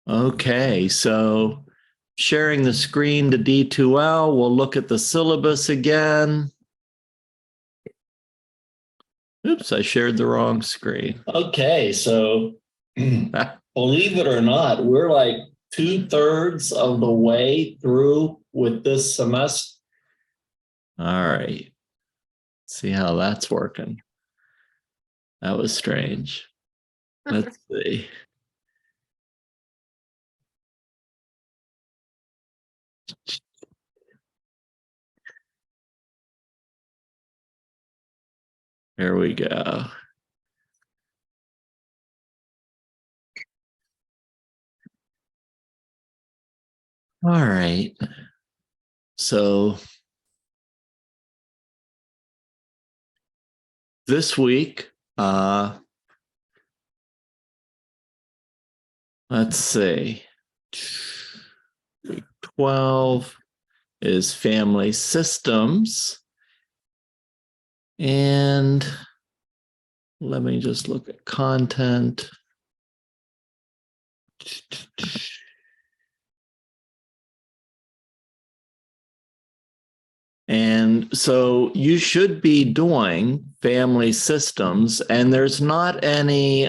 Okay, so sharing the screen to D2L, we'll look at the syllabus again. Oops, I shared the wrong screen. Okay, so believe it or not, we're like 2/3 of the way through with this semester. All right, see how that's working. That was strange. Let's see. Here we go. All right. So this week, let's see. Week 12 is family systems. And let me just look at content. And so you should be doing family systems, and there's not any,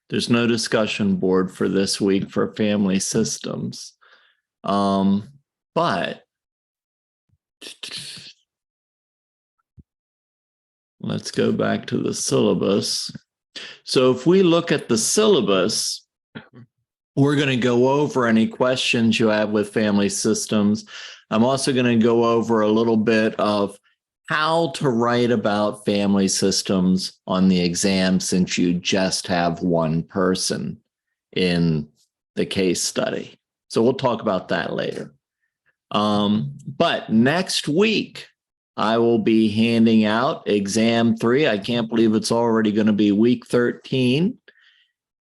there's no discussion board for this week for family systems. But let's go back to the syllabus. So if we look at the syllabus, we're going to go over any questions you have with family systems. I'm also going to go over a little bit of how to write about family systems on the exam, since you just have one person in the case study. So we'll talk about that later. But next week, I will be handing out exam 3. I can't believe it's already going to be week 13.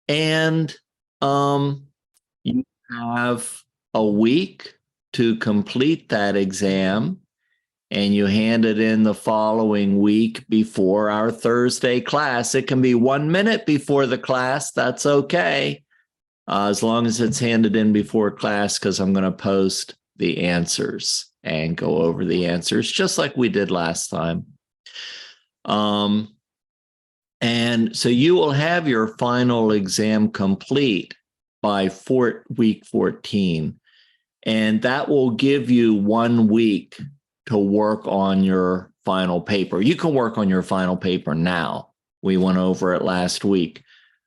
And you have a week to complete that exam, and you hand it in the following week before our Thursday class. It can be 1 minute before the class. That's okay, as long as it's handed in before class, because I'm going to post the answers and go over the answers just like we did last time. And so you will have your final exam complete by week 14. And that will give you 1 week to work on your final paper. You can work on your final paper now. We went over it last week.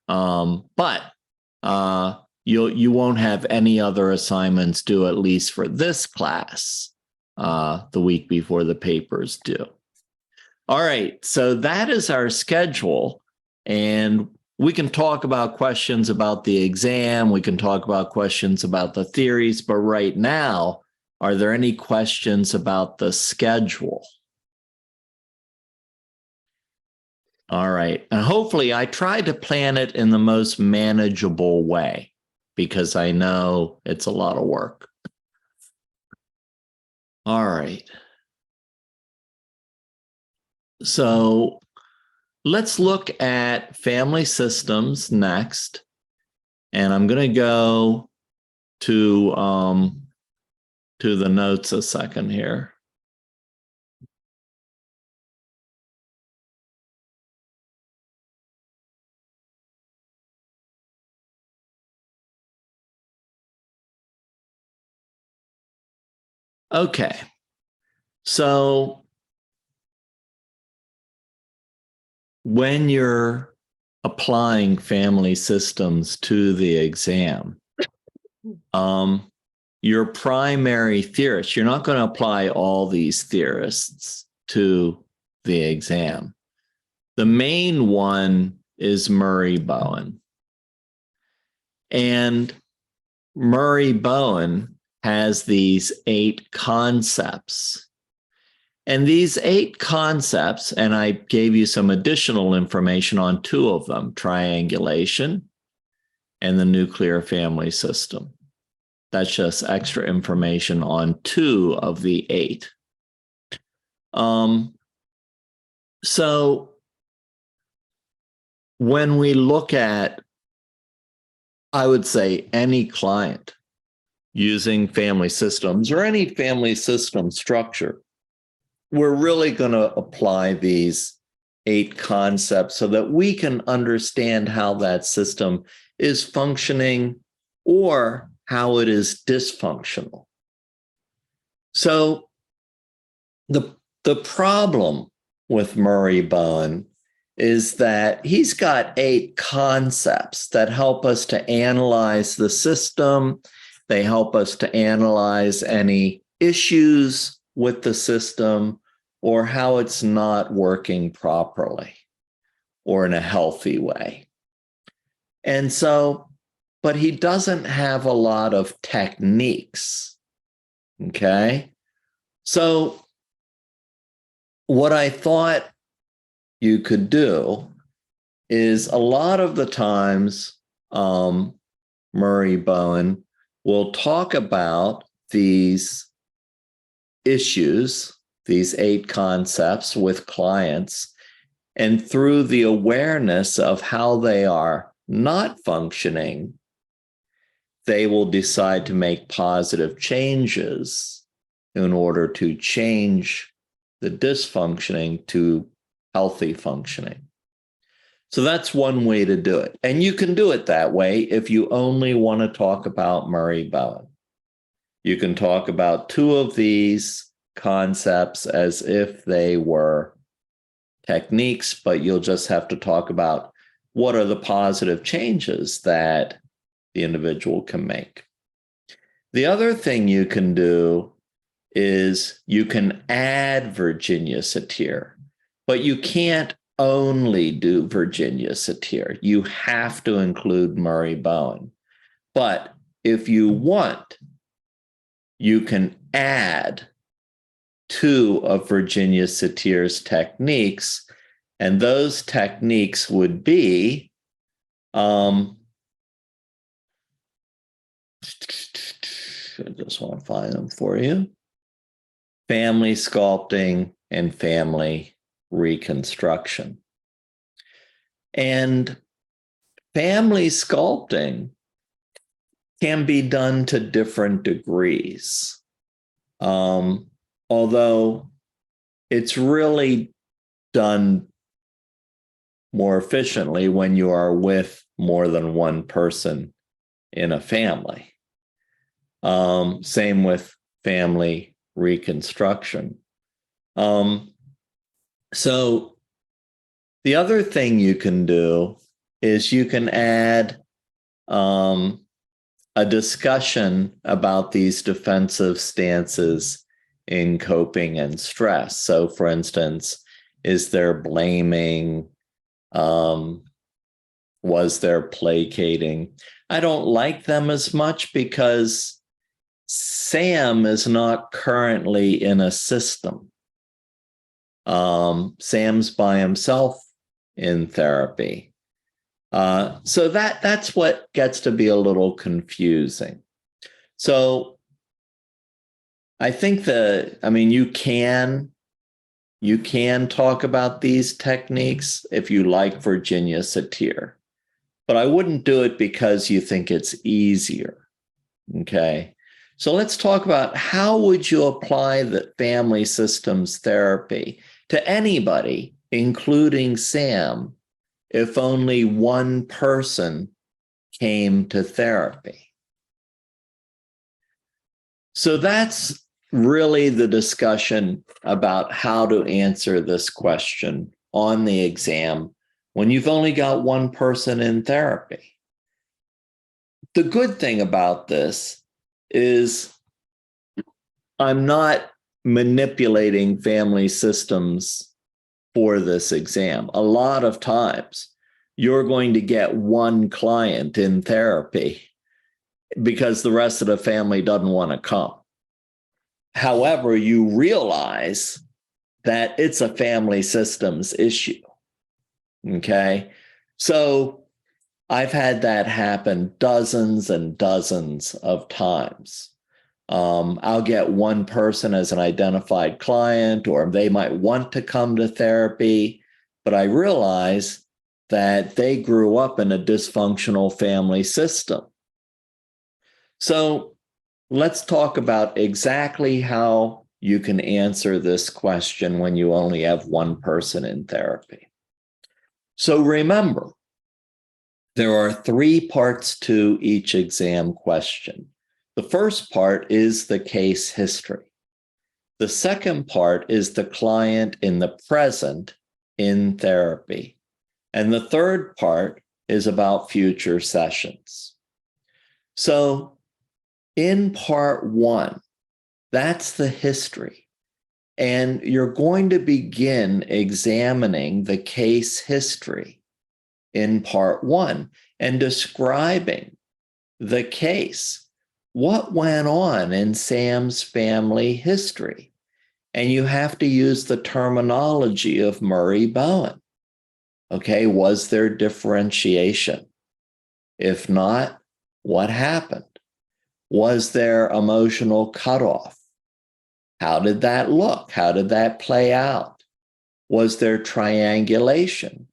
But you won't have any other assignments due, at least for this class, the week before the papers due. All right, so that is our schedule, and we can talk about questions about the exam. We can talk about questions about the theories, but right now, are there any questions about the schedule? All right, and hopefully I tried to plan it in the most manageable way, because I know it's a lot of work. All right. So let's look at family systems next. And I'm going to go to the notes a second here. Okay. So when you're applying family systems to the exam, your primary theorist, you're not going to apply all these theorists to the exam. The main one is Murray Bowen. And Murray Bowen has these 8 concepts. And these 8 concepts, and I gave you some additional information on 2 of them, triangulation and the nuclear family system. That's just extra information on 2 of the 8. So when we look at I would say any client using family systems or any family system structure, we're really going to apply these 8 concepts so that we can understand how that system is functioning or how it is dysfunctional. So the problem with Murray Bowen is that he's got 8 concepts that help us to analyze the system. They help us to analyze any issues with the system or how it's not working properly or in a healthy way. And so, but he doesn't have a lot of techniques. Okay. So, what I thought you could do is a lot of the times, Murray Bowen will talk about these issues, these 8 concepts with clients, and through the awareness of how they are not functioning, they will decide to make positive changes in order to change the dysfunctioning to healthy functioning. So that's one way to do it. And you can do it that way if you only want to talk about Murray Bowen. You can talk about 2 of these concepts as if they were techniques, but you'll just have to talk about what are the positive changes that the individual can make. The other thing you can do is you can add Virginia Satir, but you can't only do Virginia Satir. You have to include Murray Bowen. But if you want, you can add 2 of Virginia Satir's techniques, and those techniques would be I just want to find them for you. Family sculpting and family reconstruction. And family sculpting can be done to different degrees. Although it's really done more efficiently when you are with more than one person in a family. Same with family reconstruction. So the other thing you can do is you can add a discussion about these defensive stances in coping and stress. So, for instance, is there blaming? Was there placating? I don't like them as much because Sam is not currently in a system. Sam's by himself in therapy. So that's what gets to be a little confusing. So I think you can talk about these techniques if you like Virginia Satir, but I wouldn't do it because you think it's easier. Okay. So let's talk about how would you apply the family systems therapy to anybody, including Sam, if only one person came to therapy. So that's really the discussion about how to answer this question on the exam when you've only got one person in therapy. The good thing about this is I'm not manipulating family systems for this exam. A lot of times you're going to get one client in therapy because the rest of the family doesn't want to come. However, you realize that it's a family systems issue. Okay. So I've had that happen dozens and dozens of times. I'll get one person as an identified client, or they might want to come to therapy, but I realize that they grew up in a dysfunctional family system. So let's talk about exactly how you can answer this question when you only have one person in therapy. So remember, there are 3 parts to each exam question. The first part is the case history. The second part is the client in the present in therapy. And the third part is about future sessions. So in part 1, that's the history. And you're going to begin examining the case history in part 1 and describing the case. What went on in Sam's family history? And you have to use the terminology of Murray Bowen. Okay, was there differentiation? If not, what happened? Was there emotional cutoff? How did that look? How did that play out? Was there triangulation?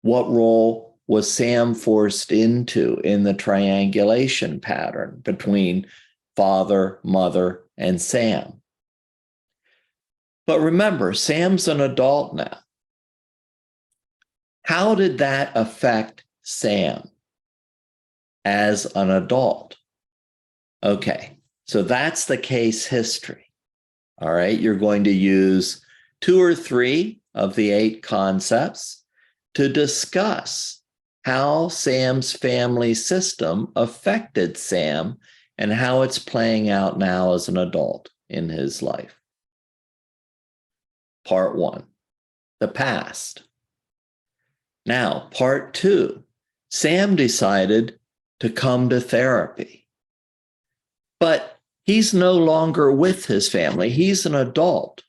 What role was Sam forced into in the triangulation pattern between father, mother, and Sam? But remember, Sam's an adult now. How did that affect Sam as an adult? Okay, so that's the case history. All right, you're going to use 2 or 3 of the 8 concepts to discuss how Sam's family system affected Sam and how it's playing out now as an adult in his life. Part 1, the past. Now, part 2, Sam decided to come to therapy. But he's no longer with his family. He's an adult.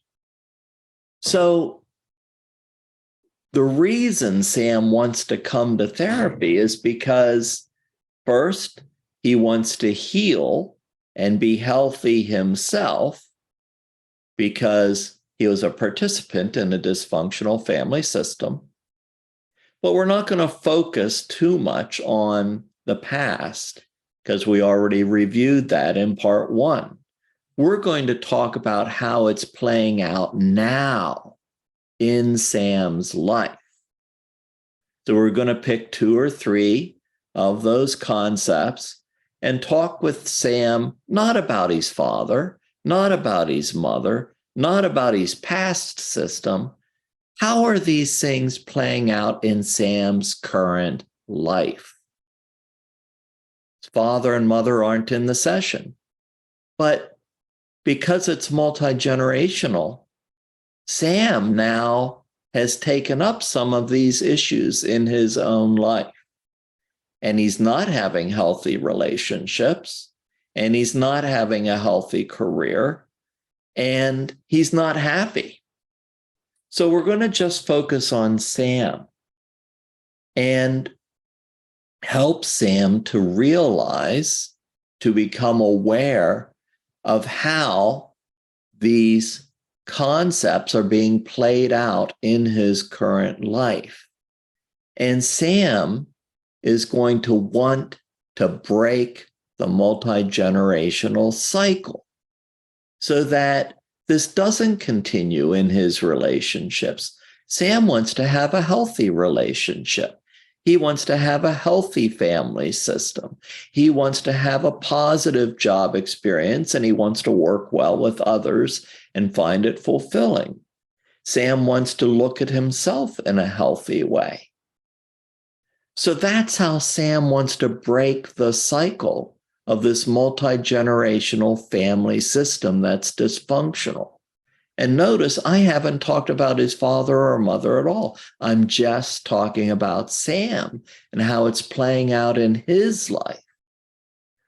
So the reason Sam wants to come to therapy is because, first, he wants to heal and be healthy himself because he was a participant in a dysfunctional family system. But we're not going to focus too much on the past because we already reviewed that in part 1. We're going to talk about how it's playing out now in Sam's life. So we're going to pick 2 or 3 of those concepts and talk with Sam, not about his father, not about his mother, not about his past system. How are these things playing out in Sam's current life? His father and mother aren't in the session, but because it's multi-generational, Sam now has taken up some of these issues in his own life. And he's not having healthy relationships, and he's not having a healthy career, and he's not happy. So we're going to just focus on Sam and help Sam to realize, to become aware of how these concepts are being played out in his current life. And Sam is going to want to break the multi-generational cycle so that this doesn't continue in his relationships. Sam wants to have a healthy relationship. He wants to have a healthy family system. He wants to have a positive job experience, and he wants to work well with others and find it fulfilling. Sam wants to look at himself in a healthy way. So that's how Sam wants to break the cycle of this multi-generational family system that's dysfunctional. And notice I haven't talked about his father or mother at all. I'm just talking about Sam and how it's playing out in his life.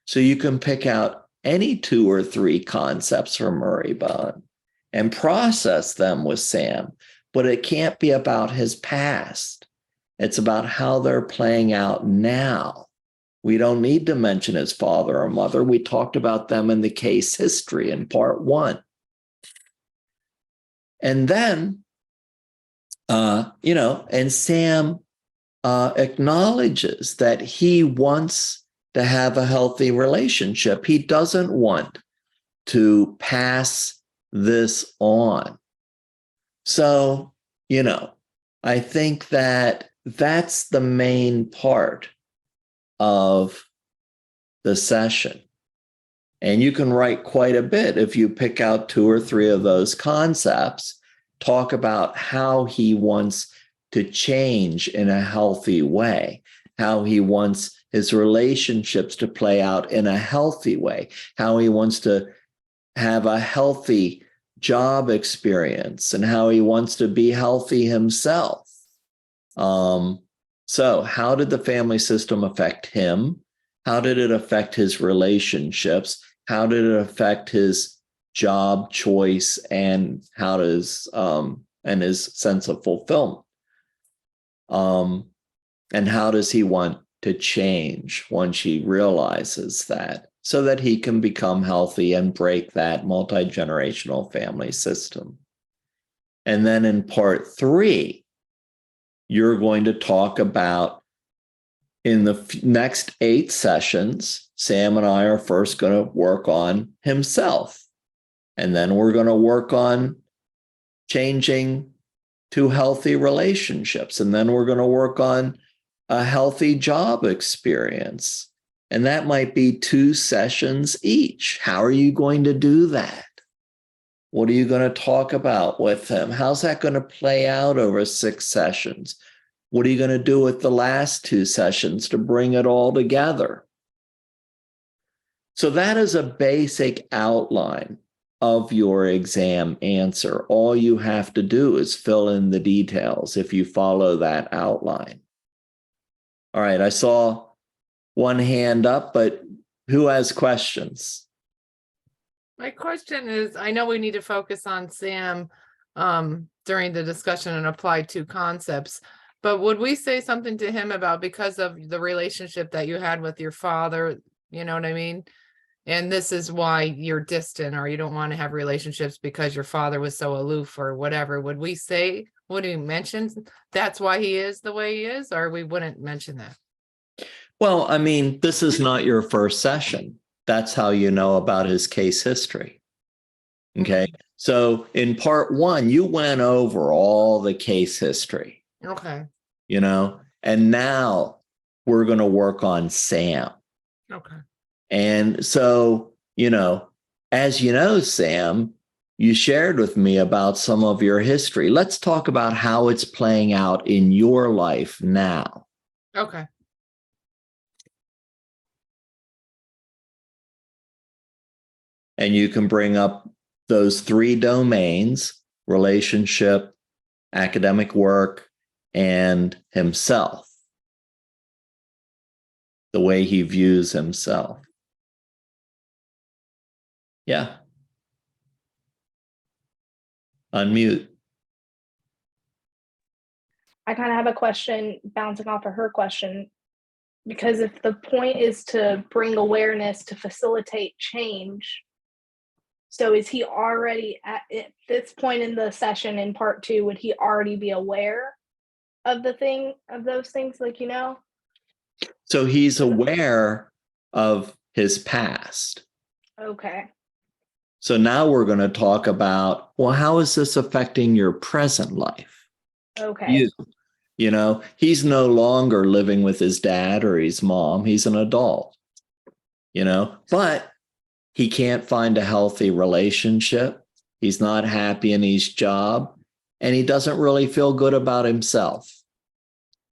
So you can pick out any 2 or 3 concepts from Murray Bowen and process them with Sam, but it can't be about his past. It's about how they're playing out now. We don't need to mention his father or mother. We talked about them in the case history in part 1. And then, and Sam acknowledges that he wants to have a healthy relationship. He doesn't want to pass this on. So, I think that that's the main part of the session. And you can write quite a bit if you pick out 2 or 3 of those concepts, talk about how he wants to change in a healthy way, how he wants his relationships to play out in a healthy way, how he wants to have a healthy job experience, and how he wants to be healthy himself. So how did the family system affect him? How did it affect his relationships? How did it affect his job choice, and how does and his sense of fulfillment? And how does he want to change once he realizes that, so that he can become healthy and break that multi-generational family system? And then in part 3, you're going to talk about, in the next 8 sessions, Sam and I are first going to work on himself. And then we're going to work on changing to healthy relationships. And then we're going to work on a healthy job experience. And that might be 2 sessions each. How are you going to do that? What are you going to talk about with him? How's that going to play out over 6 sessions? What are you going to do with the last 2 sessions to bring it all together? So that is a basic outline of your exam answer. All you have to do is fill in the details if you follow that outline. All right, I saw one hand up, but who has questions? My question is, I know we need to focus on Sam during the discussion and apply 2 concepts, but would we say something to him about, because of the relationship that you had with your father, you know what I mean? And this is why you're distant, or you don't want to have relationships because your father was so aloof or whatever. Would we mention that's why he is the way he is, or we wouldn't mention that? Well, I mean, this is not your first session. That's how you know about his case history. Okay. So in part 1, you went over all the case history. Okay. And now we're going to work on Sam. Okay. And so, as you know, Sam, you shared with me about some of your history. Let's talk about how it's playing out in your life now. Okay. And you can bring up those 3 domains: relationship, academic work, and himself, the way he views himself. Yeah. Unmute. I kind of have a question bouncing off of her question, because if the point is to bring awareness to facilitate change, so is he already at this point in the session in part 2, would he already be aware of those things, So he's aware of his past. Okay. So now we're going to talk about, well, how is this affecting your present life? Okay. He's no longer living with his dad or his mom. He's an adult, but he can't find a healthy relationship. He's not happy in his job, and he doesn't really feel good about himself.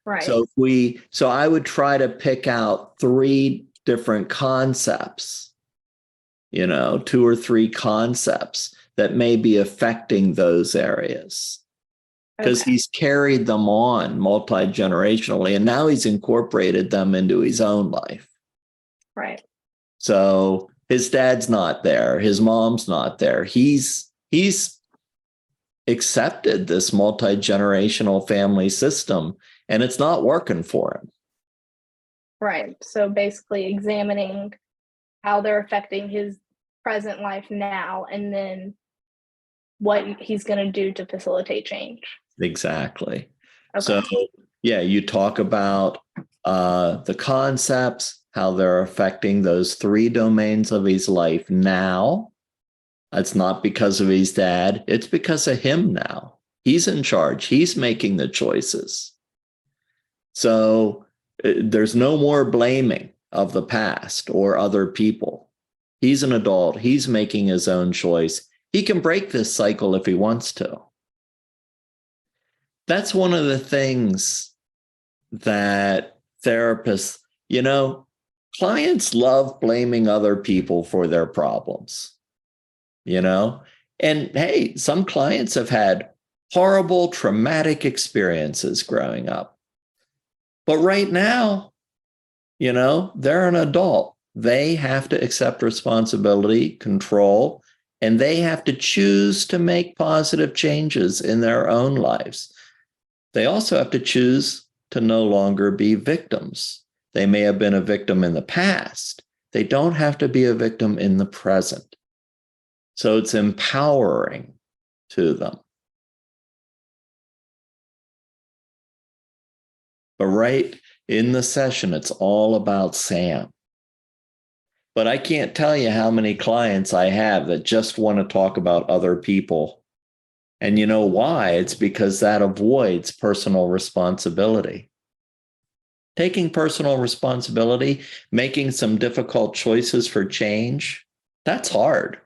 Right. So I would try to pick out 3 different concepts, 2 or 3 concepts that may be affecting those areas, because he's carried them on multi-generationally, and now he's incorporated them into his own life. Right. So his dad's not there. His mom's not there. He's accepted this multi-generational family system, and it's not working for him. Right. So basically examining how they're affecting his present life now, and then what he's going to do to facilitate change. Exactly. Okay. So Yeah, you talk about the concepts, how they're affecting those three domains of his life now. It's not because of his dad, it's because of him now. He's in charge, he's making the choices. So there's no more blaming of the past or other people. He's an adult, he's making his own choice. He can break this cycle if he wants to. That's one of the things that therapists, clients love blaming other people for their problems, and hey, some clients have had horrible, traumatic experiences growing up. But right now, they're an adult. They have to accept responsibility, control, and they have to choose to make positive changes in their own lives. They also have to choose to no longer be victims. They may have been a victim in the past. They don't have to be a victim in the present. So it's empowering to them. But right in the session, it's all about Sam. But I can't tell you how many clients I have that just want to talk about other people. And you know why? It's because that avoids personal responsibility. Taking personal responsibility, making some difficult choices for change, that's hard.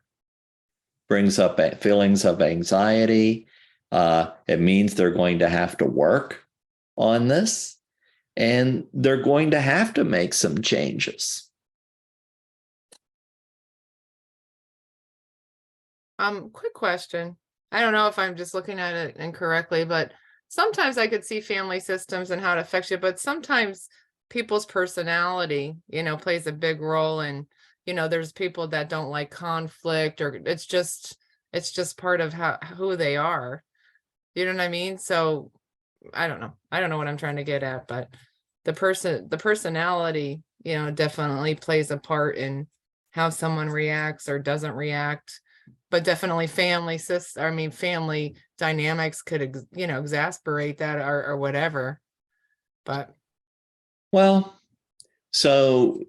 Brings up feelings of anxiety. It means they're going to have to work on this, and they're going to have to make some changes. Quick question. I don't know if I'm just looking at it incorrectly, but sometimes I could see family systems and how it affects you, but sometimes people's personality, plays a big role in, there's people that don't like conflict, or it's just part of who they are. You know what I mean? So I don't know. I don't know what I'm trying to get at, but the personality, definitely plays a part in how someone reacts or doesn't react. But definitely family dynamics could, exasperate that or whatever. But well, so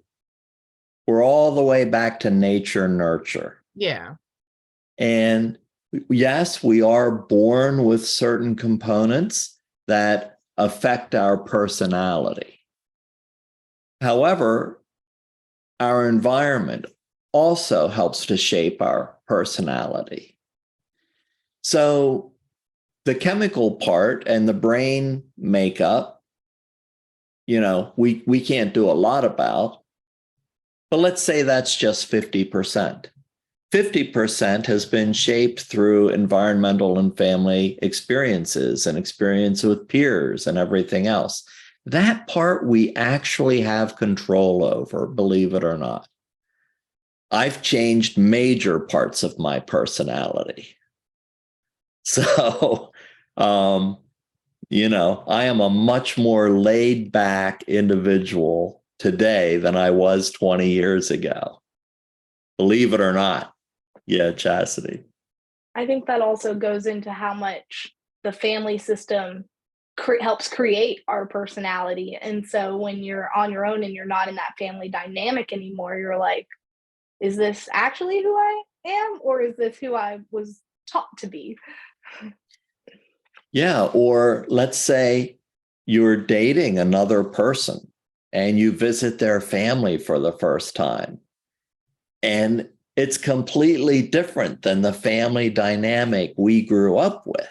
we're all the way back to nature, nurture. Yeah. And yes, we are born with certain components that affect our personality. However, our environment also helps to shape our personality. So the chemical part and the brain makeup, we can't do a lot about, but let's say that's just 50%. 50% has been shaped through environmental and family experiences and experience with peers and everything else. That part we actually have control over, believe it or not. I've changed major parts of my personality. So, I am a much more laid back individual today than I was 20 years ago. Believe it or not. Yeah, Chastity. I think that also goes into how much the family system helps create our personality. And so when you're on your own and you're not in that family dynamic anymore, you're like, is this actually who I am, or is this who I was taught to be? Yeah, or let's say you're dating another person and you visit their family for the first time, and it's completely different than the family dynamic we grew up with,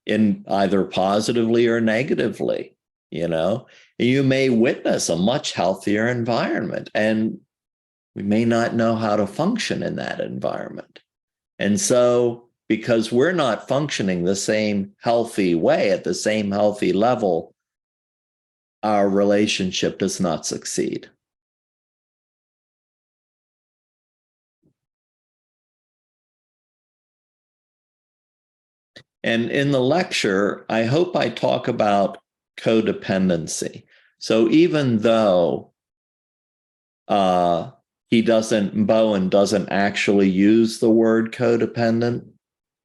in either positively or negatively. You may witness a much healthier environment, and we may not know how to function in that environment. And so, because we're not functioning the same healthy way at the same healthy level, our relationship does not succeed. And in the lecture, I hope I talk about codependency. So even though Bowen doesn't actually use the word codependent,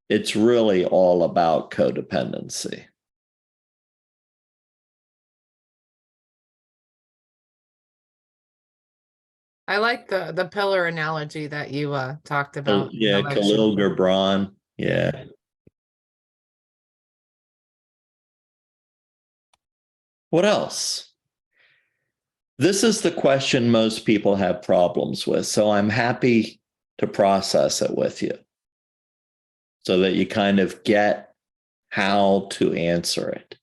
it's really all about codependency. I like the pillar analogy that you talked about. in the Yeah, lecture. Khalil Gibran. Yeah. What else? This is the question most people have problems with. So I'm happy to process it with you so that you kind of get how to answer it.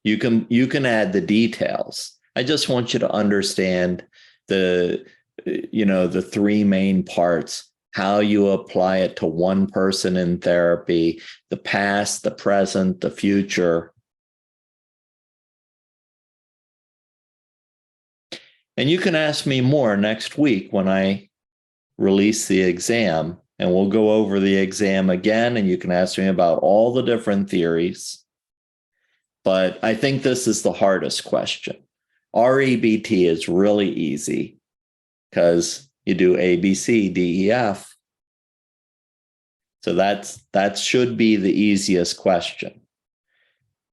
You can add the details. I just want you to understand the the three main parts, how you apply it to one person in therapy, the past, the present, the future. And you can ask me more next week when I release the exam, and we'll go over the exam again, and you can ask me about all the different theories. But I think this is the hardest question. REBT is really easy because you do A, B, C, D, E, F. So that should be the easiest question.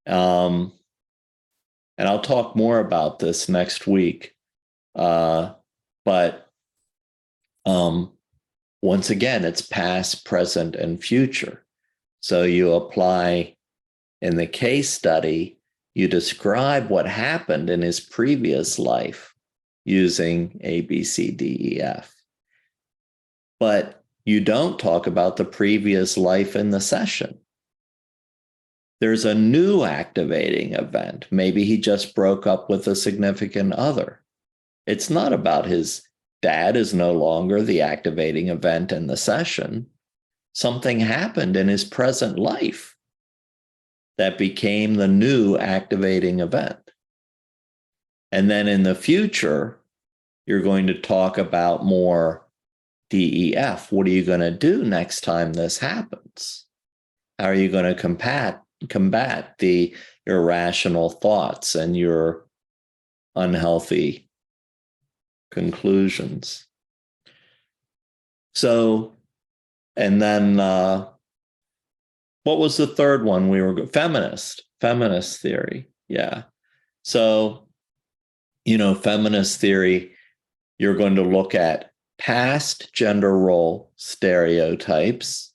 And I'll talk more about this next week. But once again, it's past, present, and future. So you apply in the case study, you describe what happened in his previous life using A, B, C, D, E, F. But you don't talk about the previous life in the session. There's a new activating event. Maybe he just broke up with a significant other. It's not about his dad is no longer the activating event in the session. Something happened in his present life that became the new activating event. And then in the future, you're going to talk about more DEF. What are you going to do next time this happens? How are you going to combat the irrational thoughts and your unhealthy conclusions? So, and then what was the third one? Feminist theory. Yeah. So, feminist theory, you're going to look at past gender role stereotypes,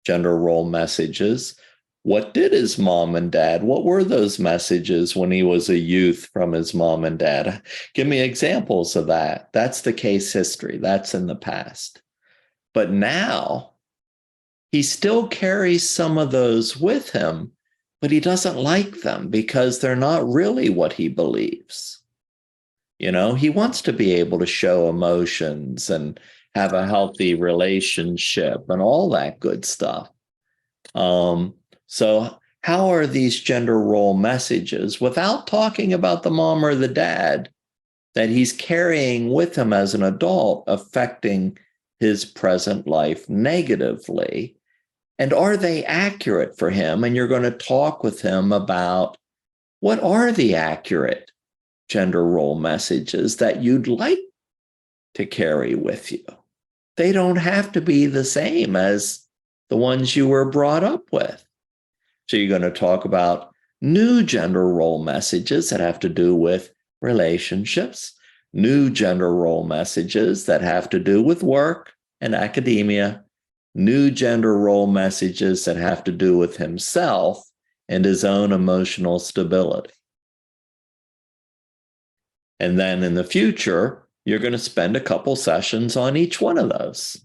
gender role messages. What did his mom and dad? What were those messages when he was a youth from his mom and dad? Give me examples of that. That's the case history. That's in the past. But now he still carries some of those with him, but he doesn't like them because they're not really what he believes. He wants to be able to show emotions and have a healthy relationship and all that good stuff. So how are these gender role messages, without talking about the mom or the dad, that he's carrying with him as an adult, affecting his present life negatively? And are they accurate for him? And you're going to talk with him about what are the accurate gender role messages that you'd like to carry with you. They don't have to be the same as the ones you were brought up with. So you're going to talk about new gender role messages that have to do with relationships, new gender role messages that have to do with work and academia, new gender role messages that have to do with himself and his own emotional stability. And then in the future, you're going to spend a couple sessions on each one of those.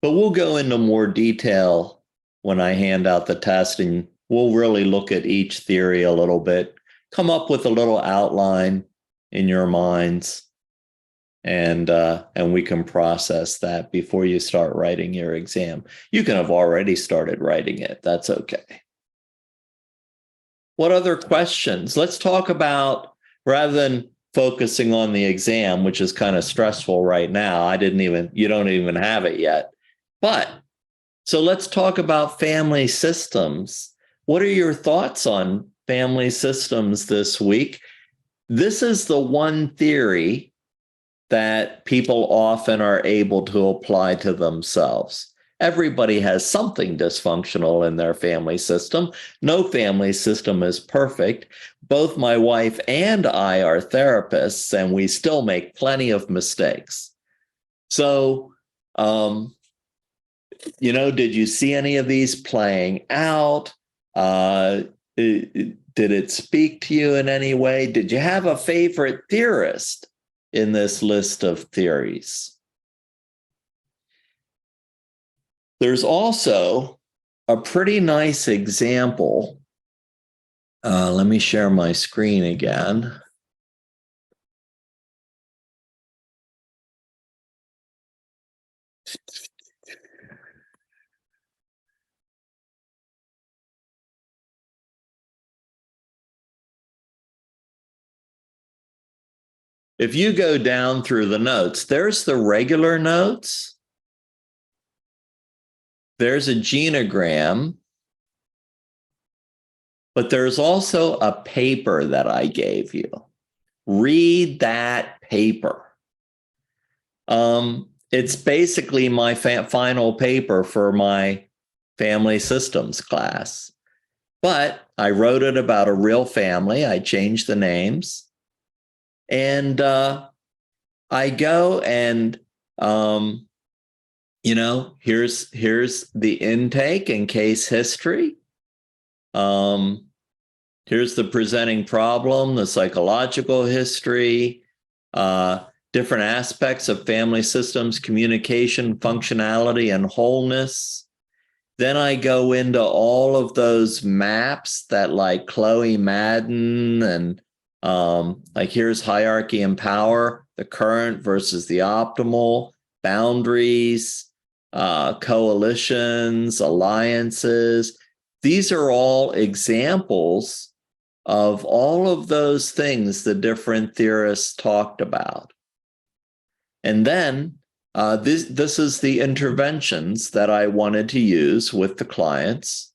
But we'll go into more detail when I hand out the test, and we'll really look at each theory a little bit, come up with a little outline in your minds, and we can process that before you start writing your exam. You can have already started writing it. That's okay. What other questions? Let's talk about, rather than focusing on the exam, which is kind of stressful right now. You don't even have it yet. But so let's talk about family systems. What are your thoughts on family systems this week? This is the one theory that people often are able to apply to themselves. Everybody has something dysfunctional in their family system. No family system is perfect. Both my wife and I are therapists, and we still make plenty of mistakes. So, did you see any of these playing out? Did it speak to you in any way? Did you have a favorite theorist in this list of theories? There's also a pretty nice example. Let me share my screen again. If you go down through the notes, there's the regular notes. There's a genogram, but there's also a paper that I gave you. Read that paper. It's basically my final paper for my family systems class, but I wrote it about a real family. I changed the names, and I go and here's the intake and case history. Here's the presenting problem, the psychological history, different aspects of family systems, communication, functionality, and wholeness. Then I go into all of those maps that, like Chloe Madden, and like here's hierarchy and power, the current versus the optimal, boundaries, coalitions, alliances. These are all examples of all of those things the different theorists talked about. And then this is the interventions that I wanted to use with the clients.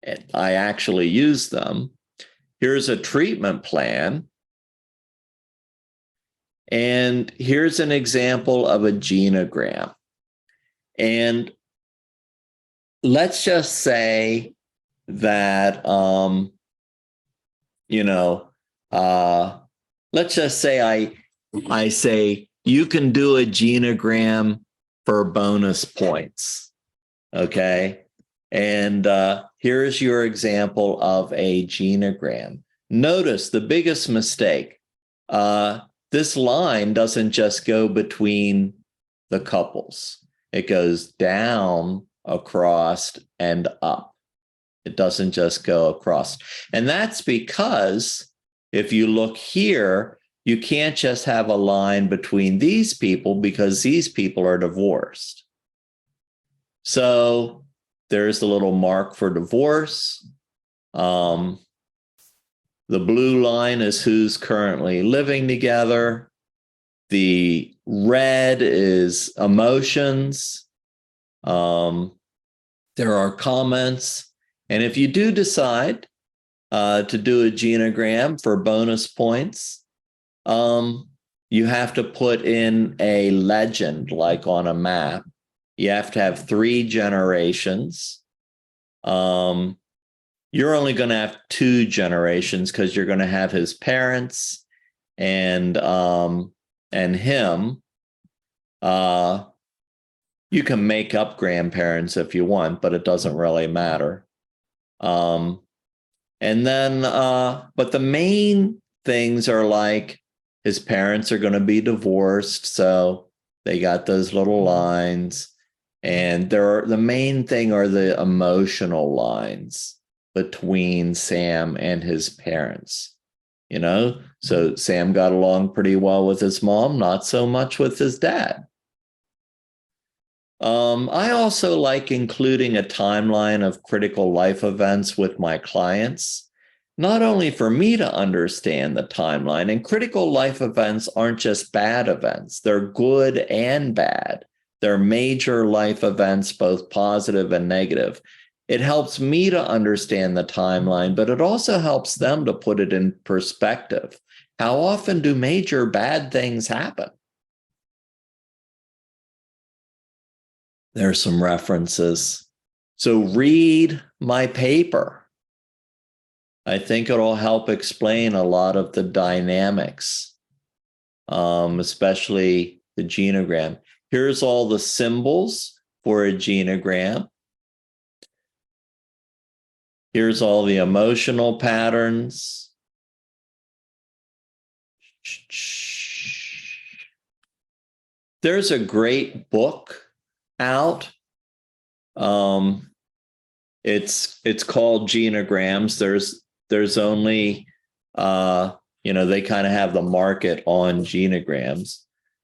And I actually used them. Here's a treatment plan. And here's an example of a genogram. And let's just say that, let's just say I say, you can do a genogram for bonus points. Okay. And here's your example of a genogram. Notice the biggest mistake. This line doesn't just go between the couples. It goes down, across, and up. It doesn't just go across. And that's because if you look here, you can't just have a line between these people because these people are divorced. So there's the little mark for divorce. The blue line is who's currently living together. The red is emotions. There are comments. And if you do decide to do a genogram for bonus points, you have to put in a legend like on a map. You have to have 3 generations. You're only going to have 2 generations because you're going to have his parents and him. You can make up grandparents if you want, but it doesn't really matter. And then, but the main things are like his parents are going to be divorced, so they got those little lines. And the main thing are the emotional lines between Sam and his parents. So Sam got along pretty well with his mom, not so much with his dad. I also like including a timeline of critical life events with my clients, not only for me to understand the timeline. And critical life events aren't just bad events, they're good and bad. They're major life events, both positive and negative. It helps me to understand the timeline, but it also helps them to put it in perspective. How often do major bad things happen? There's some references. So read my paper. I think it'll help explain a lot of the dynamics, especially the genogram. Here's all the symbols for a genogram. Here's all the emotional patterns. There's a great book out. It's called Genograms. There's only they kind of have the market on genograms.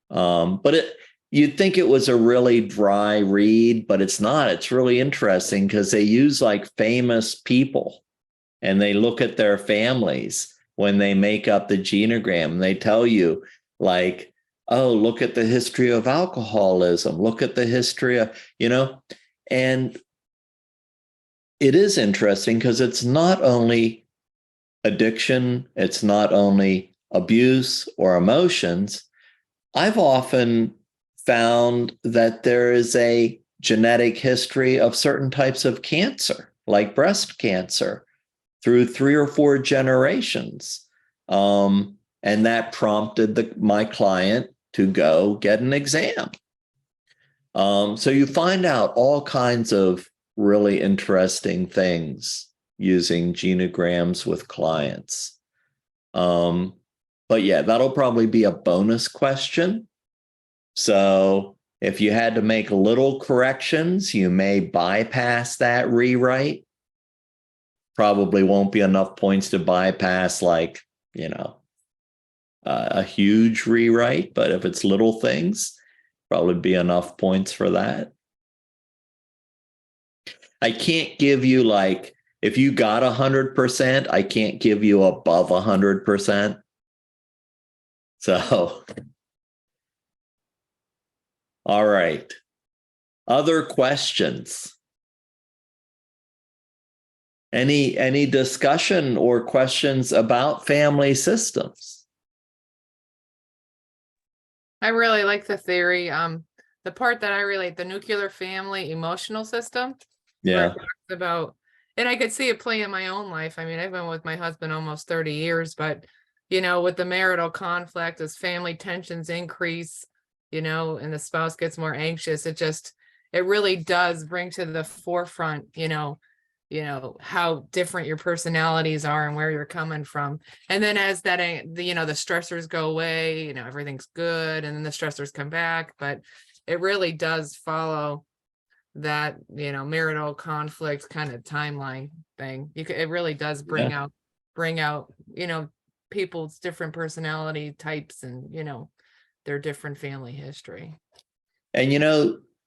But you'd think it was a really dry read, but it's not. It's really interesting because they use like famous people and they look at their families when they make up the genogram. They tell you like, oh, look at the history of alcoholism. Look at the history of, and it is interesting because it's not only addiction, it's not only abuse or emotions. I've often found that there is a genetic history of certain types of cancer, like breast cancer, through 3 or 4 generations. And that prompted my client to go get an exam. So you find out all kinds of really interesting things using genograms with clients. But yeah, that'll probably be a bonus question. So if you had to make little corrections, you may bypass that rewrite. Probably won't be enough points to bypass like, a huge rewrite, but if it's little things, probably be enough points for that. I can't give you like, if you got 100%, I can't give you above 100%. So, all right. Other questions? Any discussion or questions about family systems? I really like the theory. The part that I relate, the nuclear family emotional system. Where Yeah. it talks about, and I could see it play in my own life. I mean, I've been with my husband almost 30 years, but with the marital conflict, as family tensions increase, and the spouse gets more anxious, it really does bring to the forefront, how different your personalities are and where you're coming from. And then as that, the stressors go away, everything's good, and then the stressors come back, but it really does follow that marital conflict kind of timeline thing. It really does bring out people's different personality types and their different family history. And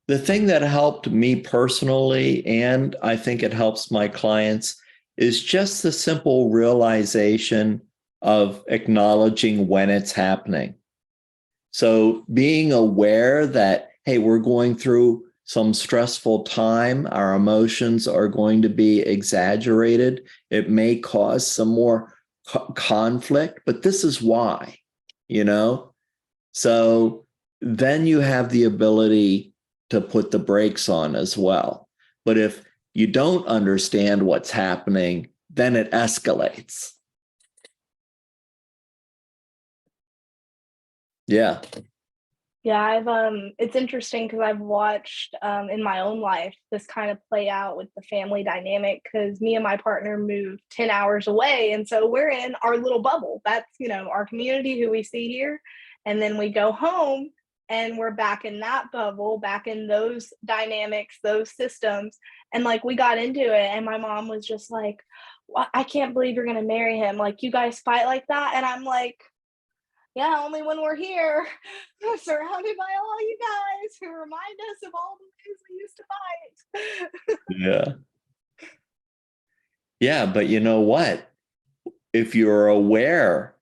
the thing that helped me personally, and I think it helps my clients, is just the simple realization of acknowledging when it's happening. So being aware that, hey, we're going through some stressful time, our emotions are going to be exaggerated. It may cause some more conflict, but this is why, So then you have the ability to put the brakes on as well. But if you don't understand what's happening, then it escalates. Yeah. Yeah, it's interesting because I've watched in my own life this kind of play out with the family dynamic, because me and my partner moved 10 hours away. And so we're in our little bubble. That's, our community who we see here. And then we go home and we're back in that bubble, back in those dynamics, those systems. And like we got into it and my mom was just like, well, I can't believe you're going to marry him. Like, you guys fight like that. And I'm like, yeah, only when we're here, surrounded by all you guys who remind us of all the ways we used to fight. Yeah. Yeah, but you know what? If you're aware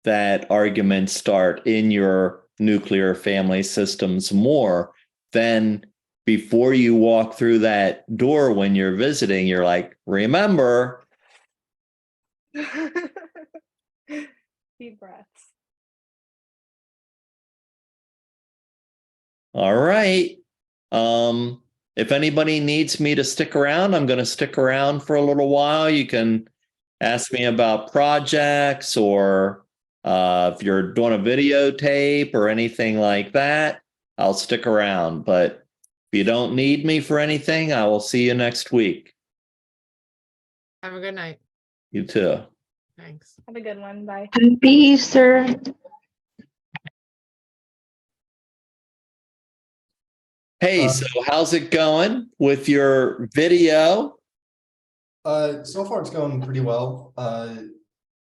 that arguments start in your nuclear family systems more, then before you walk through that door when you're visiting, you're like, remember. Deep breaths. All right. if anybody needs me to stick around, I'm going to stick around for a little while. You can ask me about projects or if you're doing a videotape or anything like that, I'll stick around. But if you don't need me for anything, I will see you next week. Have a good night. You too. Thanks. Have a good one. Bye. Happy Easter. Hey, so how's it going with your video? So far it's going pretty well.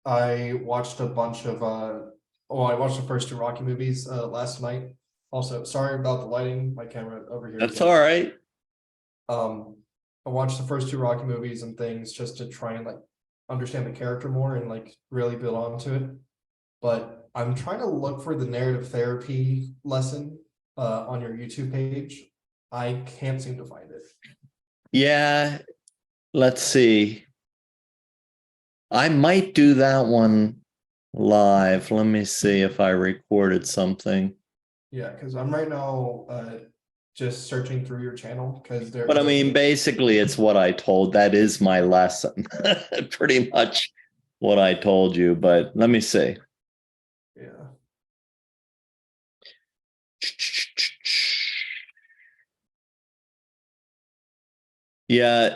I watched a bunch of I watched the first 2 Rocky movies last night. Also, sorry about the lighting, my camera over here. That's all right. I watched the first 2 Rocky movies and things just to try and like understand the character more and like really build onto it. But I'm trying to look for the narrative therapy lesson on your YouTube page. I can't seem to find it. Yeah, let's see. I might do that one live. Let me see if I recorded something. Yeah, because I'm right now just searching through your channel because there. But I mean, basically, it's what I told. That is my lesson. Pretty much what I told you. But let me see. Yeah. Yeah,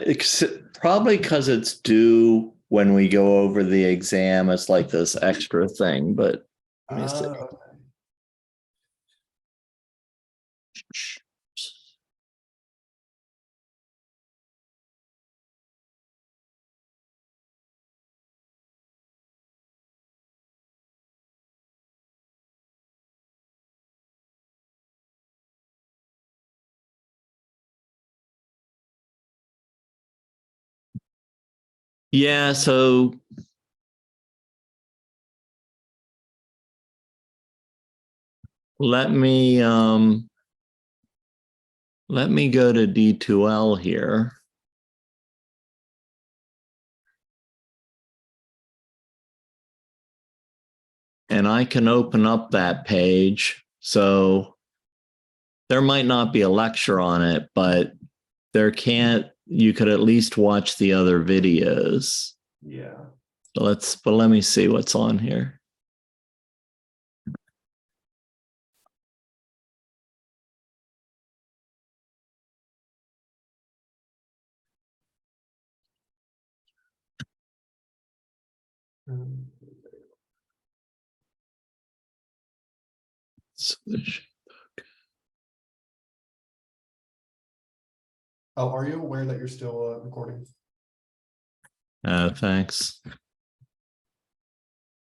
probably because it's due when we go over the exam. It's like this extra thing. But let me see. Okay. Yeah, so let me go to D2L here. And I can open up that page. So there might not be a lecture on it, but you could at least watch the other videos. Yeah. But let me see what's on here. Oh, are you aware that you're still recording? Thanks.